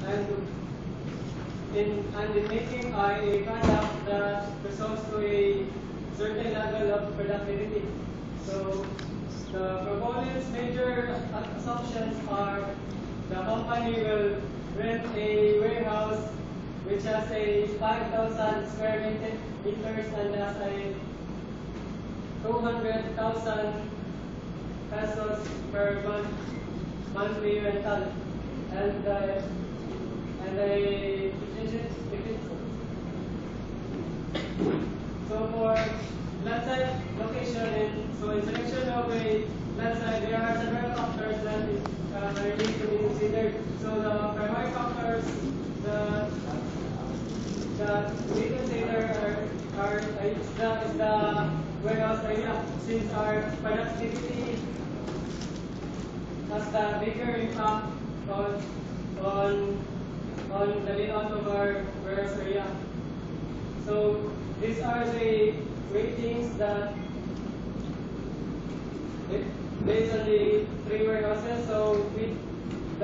and in making a product that results to a certain level of productivity. So the proponent's major assumptions are the company will rent a warehouse which has a 5,000 square meters and has a 200,000 pesos per month monthly rental, and a so for land site location, in selection of a land site, there are several factors that need to be considered. So the primary factors that we consider is the warehouse area, since our productivity has the bigger impact on on the layout of our warehouse area. So these are the ratings that based on the three warehouses. So